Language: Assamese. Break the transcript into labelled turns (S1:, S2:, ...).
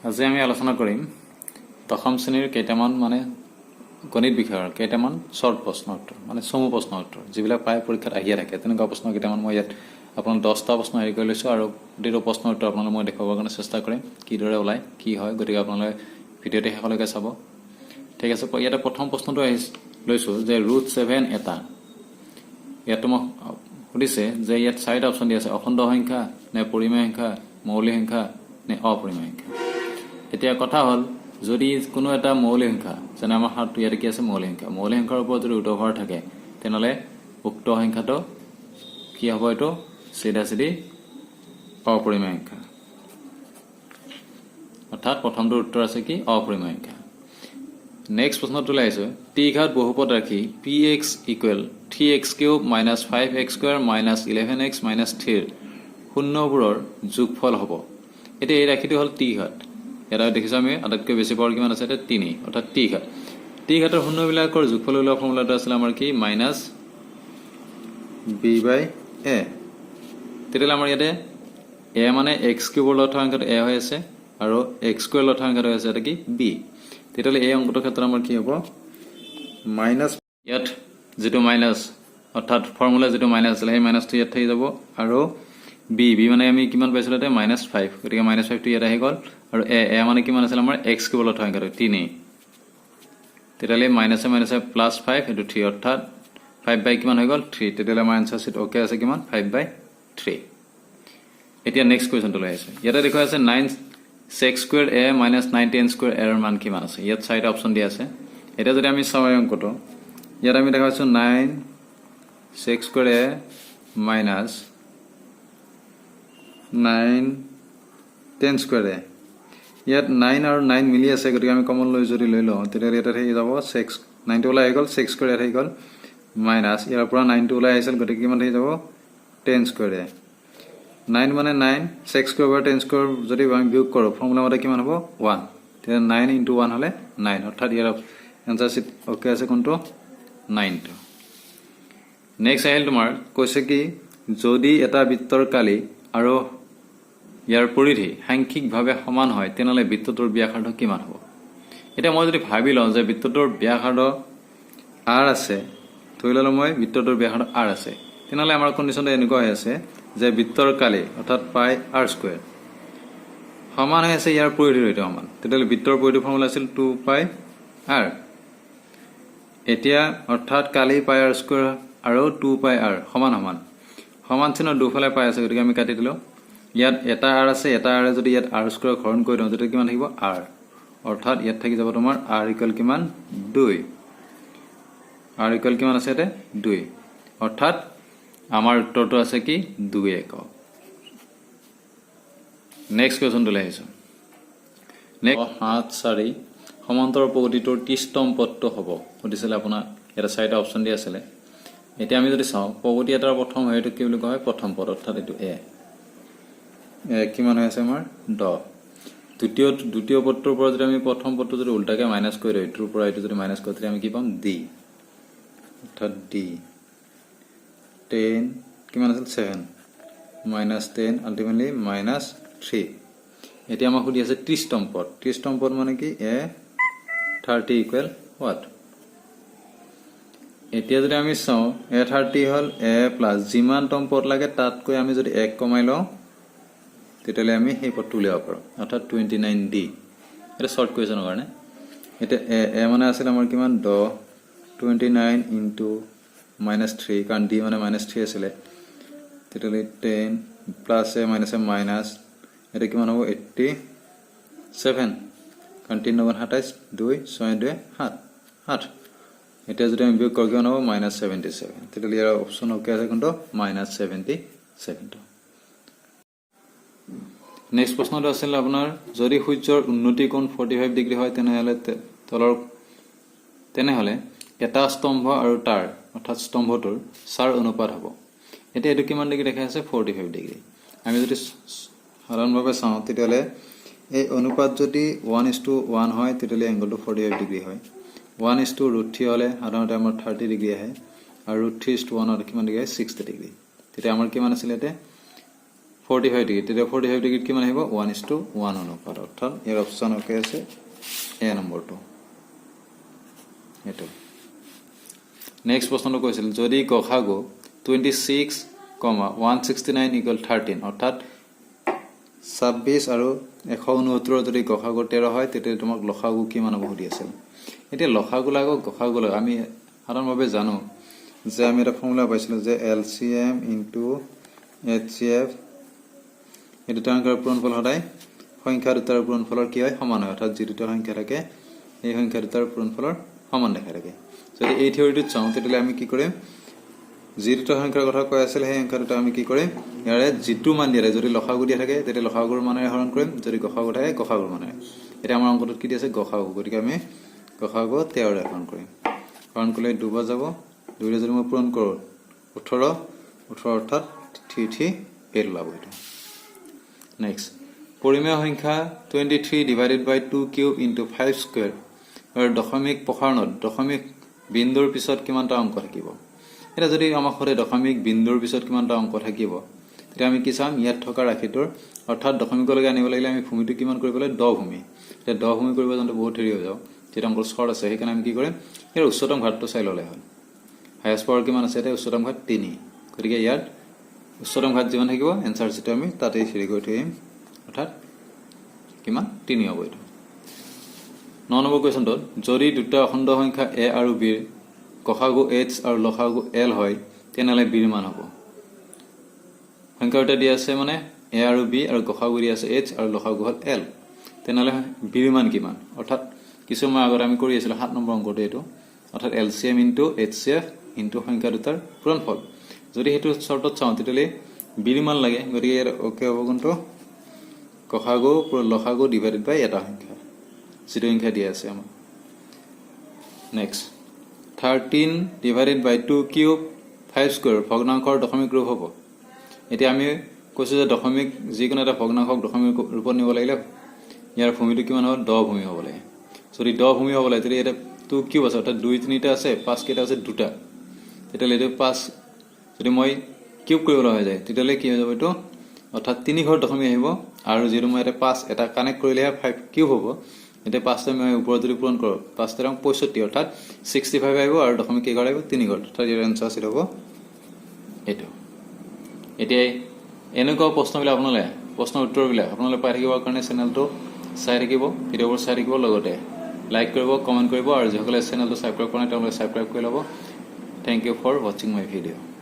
S1: আজি আমি আলোচনা কৰিম দশম শ্ৰেণীৰ কেইটামান গণিত বিষয়ৰ কেইটামান শৰ্ট প্ৰশ্ন উত্তৰ চমু প্ৰশ্ন উত্তৰ যিবিলাক প্ৰায় পৰীক্ষাত আহিয়ে থাকে তেনেকুৱা প্ৰশ্ন কেইটামান মই ইয়াত আপোনাক 10টা প্ৰশ্ন হেৰি কৰি লৈছোঁ আৰু প্ৰতিটো প্ৰশ্ন উত্তৰ আপোনালোক মই দেখুৱাবৰ কাৰণে চেষ্টা কৰিম কিদৰে ওলাই কি হয় গতিকে আপোনালোকে ভিডিঅ'টো শেষলৈকে চাব ঠিক আছে ইয়াতে প্ৰথম প্ৰশ্নটো লৈছোঁ যে √7 এটা ইয়াতো মই সুধিছে যে ইয়াত 4টা অপচন দিয়া আছে অখণ্ড সংখ্যা নে পৰিমেয় সংখ্যা মৌলিক সংখ্যা নে অপৰিমেয় সংখ্যা এতিয়া কথা হল যদি কোনো এটা মৌলিক সংখ্যা যেনে আমাৰ হাতটো ইয়াত কি আছে মৌলিক সংখ্যাৰ ওপৰত যদি উত্তৰ থাকে তেনেহলে উক্ত সংখ্যাটো কি হ'ব এটো চিধা অপৰিমেয় সংখ্যা অৰ্থাৎ প্ৰথমটোৰ উত্তৰ আছে কি অপৰিমেয় সংখ্যা নেক্সট প্ৰশ্নটো লাইছো t ঘাত বহুপদ ৰাখি px = 3x³ - 5x² - 11x - 3 শূন্যবোৰৰ যোগফল হ'ব এতিয়া এই ৰাশিটো হ'ল t ঘাত এটা দেখিছো আমি আটাইতকৈ বেছি পাৱাৰ কিমান আছে এটা 3 অৰ্থাৎ t ঘাতৰ শূন্যবিলাকৰ যোগফল ওলোৱা ফৰ্মুলাটো আছিল আমাৰ কি -b/a তেতিয়ালে আমাৰ ইয়াতে a মানে x³ ৰ লঠা সংখ্যাটো a হৈ আছে আৰু x² ৰ লঠা সংখ্যাটো আছে এটা কি b তেতিয়ালে এই অংকটোৰ ক্ষেত্ৰত আমাৰ কি হ'ব মাইনাস ইয়াত যেটো মাইনাস অৰ্থাৎ ফৰ্মুলা যেটো মাইনাস আছিল সেই মাইনাসটো ইয়াত থাকি যাব আৰু b মানে আমি কিমান পাইছিলো তাতে -5 গতিকে -5 টো ইয়াত আহি গল আৰু a মানে কিমান আছিল আমাৰ x³ ৰ লঠা সংখ্যাটো 3 তেতিয়ালে -5 + এটো 3 অৰ্থাৎ 5 কিমান হৈ গল 3 তেতিয়ালে আমাৰ আনসাৰ চিট ওকে আছে কিমান 5/3 এতিয়া নেক্সট কোৱেশ্চনটো লৈ আছে ইয়াতে দেখুৱা আছে 9x² a - 9tan² a এৰ মান কিমান আছে ইয়াত 4টা অপচন দিয়া আছে এটা যদি আমি চাও অংকটো ইয়াত আমি দেখাইছো 9x² a - 9tan² a ইয়াত 9 আৰু 9 মিলি আছে গতিকে আমি কমন লৈ যদি লৈ লওঁ তেতিয়া এটা হৈ যাব 6 9 টো ওলাই গল 6² a হৈ গল মাইনাস ইয়াৰ পৰা 9 টো ওলাই আহিছিল গতিকে কিমান হৈ যাব 10² a 9 মানে 9 6² / 10² যদি আমি বিয়োগ কৰো ফৰ্মুলা মতে কিমান হ'ব 1 তেতিয়া 9 * 1 হলে 9 অৰ্থাৎ ইয়াৰ আনসাৰ চিট ওকে আছে কোনটো 9 টো নেক্সট আহিল তোমাৰ কৈছে কি যদি এটা বৃত্তৰ কালি আৰু ইয়াৰ পৰিধি সাংখ্যিকভাৱে সমান হয় তেনেহলে বৃত্তটোৰ ব্যাসাৰ্ধ কিমান হ'ব এটা মই যদি ভাবি লওঁ যে বৃত্তটোৰ ব্যাসাৰ্ধ r আছে ধৰি ললো মই বৃত্তটোৰ ব্যাসাৰ্ধ r আছে তেনেহলে আমাৰ কন্ডিশনটো এনেকুৱা হৈ আছে যে বৃত্তৰ কালি অৰ্থাৎ πr² সমান হৈ আছে ইয়াৰ পৰিধিৰ সৈতে সমান তেতিয়ালে বৃত্তৰ পৰিধি ফৰ্মুলা আছিল 2πr এতিয়া অৰ্থাৎ কালি πr² আৰু 2πr সমান চিহ্ন দুফালে পাই আছে গতিকে আমি কাটি দিলো ইয়াত এটা r আছে এটা r যদি ইয়াত r² হৰণ কৰি দিওঁ তেতিয়া কিমান থাকিব r অৰ্থাৎ ইয়াত থাকি যাব তোমাৰ r = কিমান 2 r = কিমান আছে এতে 2 অৰ্থাৎ আমাৰ উত্তৰটো আছে কি 2 একক নেক্সট কোৱেশ্চনটো লাইছো নেক্সট 7/4 সমান্তৰাল প্ৰগতিটোৰ 30তম পদটো হ'ব সুধিছিল আপোনাৰ এটা 4টা অপচন দিয়া আছিল এতিয়া আমি যদি চাও প্ৰগতি এটাৰ প্ৰথম হেৰিটো কি বুলি কয় প্ৰথম পদ অৰ্থাৎ এটো a কিমান হৈ আছে আমাৰ 10 দ্বিতীয় পদটোৰ পৰা যদি আমি প্ৰথম পদটো যদি উল্টাকে মাইনাস কৰি দিও ইটোৰ পৰা ইটো যদি মাইনাস কৰি তেতিয়া আমি কি পাম d অৰ্থাৎ d 10 কিমান আছিল 7 -10 আলটিমেটলি -3 এতিয়া আমাক সুধি আছে 30তম পদ মানে কি a 30 = what এতিয়া যদি আমি চাও a 30 হল a প্লাস যিমানতম পদ লাগে তাতকৈ আমি যদি 1 কমাই লওঁ তেতিয়ালে আমি সেই পদটো উলিয়াব পাৰো অৰ্থাৎ 29d এটা শৰ্ট কোৱেশ্চনৰ কাৰণে এটা a মানে আছিল আমাৰ কিমান 10 29 * -3 কাৰণ d মানে -3 আছিল তেতিয়ালে 10 plus a minus a minus এটা কিমান হ'ব 87 কাৰণ 3 * 27 2 6 2 7 এতিয়া যদি আমি বিয়োগ কৰো কিমান হ'ব -77 তেতিয়ালে ইয়াৰ অপচন ওকে আছে কোনটো -77 টো নেক্সট প্ৰশ্নটো আছিল আপোনাৰ যদি সূৰ্যৰ উন্নতি কোণ 45 ডিগ্ৰী হয় তেনেহলে এটা স্তম্ভ আৰু তাৰ অৰ্থাৎ স্তম্ভটোৰ 4 অনুপাত হ'ব এতিয়া এটো কিমান ডিগ্ৰী দেখাই আছে 45 ডিগ্ৰী আমি যদি সাধাৰণভাৱে চাওঁ তেতিয়ালে এই অনুপাত যদি 1:1 হয় তেতিয়ালে এংগলটো 45 ডিগ্ৰী হয় 1:√3 হলে সাধাৰণতে আমাৰ 30 ডিগ্ৰী আহে আৰু 3:1 হলে কিমান ডিগ্ৰী 60 ডিগ্ৰী তেতিয়া আমাৰ কিমান আছিল এতে 45 ডিগ্ৰী তেতিয়া 45 ডিগ্ৰীত কিমান আহিব 1:1 অনুপাত অৰ্থাৎ ইয়াৰ অপচন ওকে আছে এ নম্বৰটো এটো নেক্সট প্ৰশ্নটো কৈছিল যদি গসাগু 26, 169 = 13 অৰ্থাৎ 26 আৰু 169 যদি গসাগু 13 হয় তেতিয়া তোমাক লসাগু কিমান হ'ব সুধি আছিল এতিয়া লসাগু লাগো গসাগু লাগো আমি সাধাৰণভাৱে জানো যে আমি এটা ফৰ্মুলা পাইছিলো যে LCM * HCF এই দুটা সংখ্যাৰ পূৰণফল সদায় সংখ্যা দুটাৰ পূৰণফলৰ কি হয় সমান হয় অৰ্থাৎ যি দুটা সংখ্যা থাকে এই সংখ্যা দুটাৰ পূৰণফলৰ সমান দেখা থাকে যদি এই থিওৰিটো চাওঁ তেতিয়া আমি কি কৰিম যি দুটা সংখ্যাৰ কথা কৈ আছিল সেই সংখ্যা দুটা আমি কি কৰিম ইয়াৰে যিটো মান দিয়ে যদি লসাগু দিয়া থাকে তেতিয়া লসাগুৰ মানেৰে হৰণ কৰিম যদি গসাগু থাকে গসাগুৰ মানেৰে এটা আমাৰ অংকটোত কি দিছে গসাগু গতিকে আমি গসাগু 13 ৰে হৰণ কৰিম হৰণ কৰিলে 2 বাৰ যাব 2 ৰে যদি মই পূৰণ কৰো 18 অৰ্থাৎ 338 ওলাব এটা নেক্সট পৰিমেয় সংখ্যা 23 / 2 কিউব * 5 স্কয়াৰ আৰু দশমিক প্ৰসাৰণত দশমিক বিন্দুৰ পিছত কিমানটা অংক থাকিব এটা যদি আমাক হৰে দশমিক বিন্দুৰ পিছত কিমানটা অংক থাকিব তেতিয়া আমি কি চাম ইয়াত থকা ৰাশিটোৰ অৰ্থাৎ দশমিকলৈকে আনিব লাগিলে আমি ভূমিটো কিমান কৰিব লাগে 10 ভূমি এটা 10 ভূমি কৰিব যাওঁতে বহুত হেৰি হৈ যাও যেটা অংকৰ শৰ্ট আছে সেইকাৰণে আমি কি কৰিম ইয়াৰ উচ্চতম ঘাতটো চাই ললে হ'ল হাইয়েষ্ট পাৱাৰ কিমান আছে এটা উচ্চতম ঘাত 3 গতিকে ইয়াত উচ্চতম ঘাত যিমান থাকিব এনসাৰ যেটো আমি তাতেই হেৰি কৰি থৈম অৰ্থাৎ কিমান 3 হ'ব এটা 9 নম্বৰ কোৱেশ্চনটো যদি দুটা অখণ্ড সংখ্যা a আৰু b ৰ গসাগু h আৰু লসাগু l হয় তেনলে b ৰ মান হ'ব সংখ্যা দুটা দিয়া আছে মানে a আৰু b আৰু গসাগু দিয়া আছে h আৰু লসাগু হল l তেনলে b ৰ মান কিমান অৰ্থাৎ কিছু মই আগত আমি কৰি আছিল 7 নম্বৰ অংকটো এটো অৰ্থাৎ LCM * HCF * সংখ্যা দুটাৰ পূৰণফল যদি হেতু শৰ্টত চাও তেতিয়ালে b ৰ মান লাগে গতিকে ইয়াৰ ওকে হ'ব কোনটো গসাগু লসাগু ডিভাইডেড বাই এটা সংখ্যা যেটো সংখ্যা দিয়া আছে আমাৰ নেক্সট 13 / 2 কিউব 5 স্কয়াৰ ভগ্নাংশৰ দশমিক ৰূপ হ'ব এতিয়া আমি কৈছো যে দশমিক যিকোনো এটা ভগ্নাংশক দশমিক ৰূপত নিব লাগিলে ইয়াৰ ভূমিটো কিমান হ'ব 10 ভূমি হ'ব লাগে যদি 10 ভূমি হ'ব লাগে তেতিয়া এটা 2 কিউব আছে অৰ্থাৎ 2 3টা আছে 5 কেইটা আছে দুটা তেতিয়া লেটো 5 যদি মই কিউব কৰিবলৈ হৈ যায় তেতিয়ালে কি হৈ যাব এটো অৰ্থাৎ 3 ঘৰ দশমিক আহিব আৰু যেটো মই এটা 5 এটা কানেক্ট কৰিলে 5 কিউব হ'ব এটা 5টা মই ওপৰত যদি পূৰণ কৰো 5 টা 65 অৰ্থাৎ 65 আহিব আৰু দশমিক কেই ঘৰ আহিব 3 ঘৰ অৰ্থাৎ ইয়াৰ আনসাৰ আছিল হ'ব এটো এতিয়া এনেকুৱা প্ৰশ্নবিলাক আপোনালে প্ৰশ্ন উত্তৰবিলাক আপোনালে পাই থাকিবৰ কাৰণে চেনেলটো চাই থাকিব ভিডিঅ'বোৰ চাই থাকিব লগতে লাইক কৰিব কমেন্ট কৰিব আৰু যিসকলে চেনেলটো সাবস্ক্ৰাইব কৰা নাই তেওঁলোকে সাবস্ক্ৰাইব কৰি ল'ব thank you for watching my video'